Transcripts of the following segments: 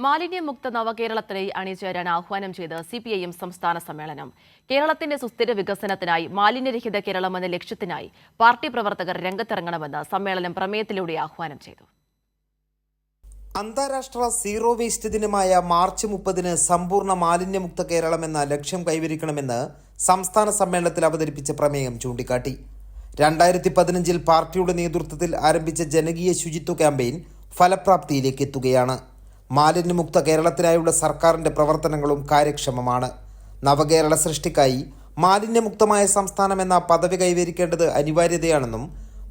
മാലിന്യമുക്ത നവകേരളത്തിനായി അണിചേരാൻ ആഹ്വാനം ചെയ്ത് സിപിഐഎം സംസ്ഥാന സമ്മേളനം. കേരളത്തിന്റെ സുസ്ഥിര വികസനത്തിനായി മാലിന്യരഹിത കേരളം എന്ന ലക്ഷ്യത്തിനായി പാർട്ടി പ്രവർത്തകർ രംഗത്തിറങ്ങണമെന്ന് സമ്മേളനം പ്രമേയത്തിലൂടെ ആഹ്വാനം ചെയ്തു. അന്താരാഷ്ട്ര സീറോ വേസ്റ്റ് ദിനമായ മാർച്ച് 30-ന് സമ്പൂർണ്ണ മാലിന്യമുക്ത കേരളം എന്ന ലക്ഷ്യം കൈവരിക്കണമെന്ന് സംസ്ഥാന സമ്മേളനത്തിൽ അവതരിപ്പിച്ച പ്രമേയം ചൂണ്ടിക്കാട്ടി. 2015-ൽ പാർട്ടിയുടെ നേതൃത്വത്തിൽ ആരംഭിച്ച ജനകീയ ശുചിത്വ ക്യാമ്പയിൻ ഫലപ്രാപ്തിയിലേക്ക് എത്തുകയാണ്. മാലിന്യമുക്ത കേരളത്തിനായുള്ള സർക്കാരിന്റെ പ്രവർത്തനങ്ങളും കാര്യക്ഷമമാണ്. നവകേരള സൃഷ്ടിക്കായി മാലിന്യമുക്തമായ സംസ്ഥാനം എന്ന പദവി കൈവരിക്കേണ്ടത് അനിവാര്യതയാണെന്നും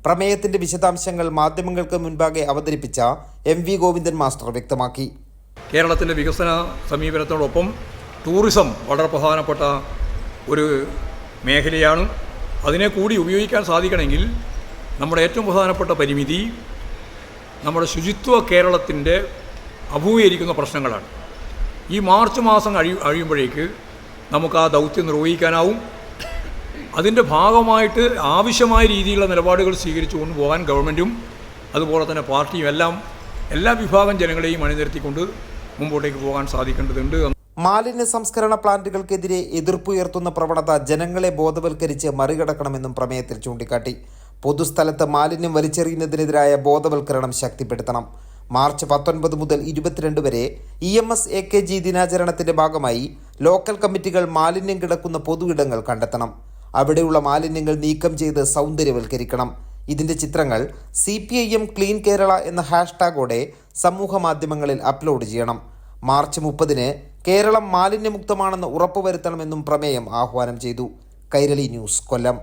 പ്രമേയത്തിന്റെ വിശദാംശങ്ങൾ മാധ്യമങ്ങൾക്ക് മുൻപാകെ അവതരിപ്പിച്ച MV ഗോവിന്ദൻ മാസ്റ്റർ വ്യക്തമാക്കി. കേരളത്തിൻ്റെ വികസന സമീപനത്തോടൊപ്പം ടൂറിസം വളരെ പ്രധാനപ്പെട്ട ഒരു മേഖലയാണ്. അതിനെ കൂടി ഉപയോഗിക്കാൻ സാധിക്കണമെങ്കിൽ നമ്മുടെ ഏറ്റവും പ്രധാനപ്പെട്ട പരിമിതി നമ്മുടെ ശുചിത്വ കേരളത്തിൻ്റെ അഭിമുഖീകരിക്കുന്ന പ്രശ്നങ്ങളാണ്. ഈ മാർച്ച് മാസം കഴിയുമ്പോഴേക്ക് നമുക്ക് ആ ദൗത്യം നിർവഹിക്കാനാവും. അതിൻ്റെ ഭാഗമായിട്ട് ആവശ്യമായ രീതിയിലുള്ള നിലപാടുകൾ സ്വീകരിച്ചു കൊണ്ടുപോകാൻ ഗവൺമെൻറ്റും അതുപോലെ തന്നെ പാർട്ടിയും എല്ലാ വിഭാഗം ജനങ്ങളെയും അണിനിരത്തിക്കൊണ്ട് മുമ്പോട്ടേക്ക് പോകാൻ സാധിക്കേണ്ടതുണ്ട്. മാലിന്യ സംസ്കരണ പ്ലാന്റുകൾക്കെതിരെ എതിർപ്പുയർത്തുന്ന പ്രവണത ജനങ്ങളെ ബോധവൽക്കരിച്ച് മറികടക്കണമെന്നും പ്രമേയത്തിൽ ചൂണ്ടിക്കാട്ടി. പൊതുസ്ഥലത്ത് മാലിന്യം വലിച്ചെറിയുന്നതിനെതിരായ ബോധവൽക്കരണം ശക്തിപ്പെടുത്തണം. മാർച്ച് 19 മുതൽ 22 വരെ EMS AKG ദിനാചരണത്തിന്റെ ഭാഗമായി ലോക്കൽ കമ്മിറ്റികൾ മാലിന്യം കിടക്കുന്ന പൊതു ഇടങ്ങൾ കണ്ടെത്തണം. അവിടെയുള്ള മാലിന്യങ്ങൾ നീക്കം ചെയ്ത് സൗന്ദര്യവൽക്കരിക്കണം. ഇതിന്റെ ചിത്രങ്ങൾ CPIM ക്ലീൻ കേരള എന്ന ഹാഷ്ടാഗോടെ സമൂഹ മാധ്യമങ്ങളിൽ അപ്ലോഡ് ചെയ്യണം. മാർച്ച് 30-ന് കേരളം മാലിന്യമുക്തമാണെന്ന് ഉറപ്പുവരുത്തണമെന്നും പ്രമേയം ആഹ്വാനം ചെയ്തു. കൈരളി ന്യൂസ്, കൊല്ലം.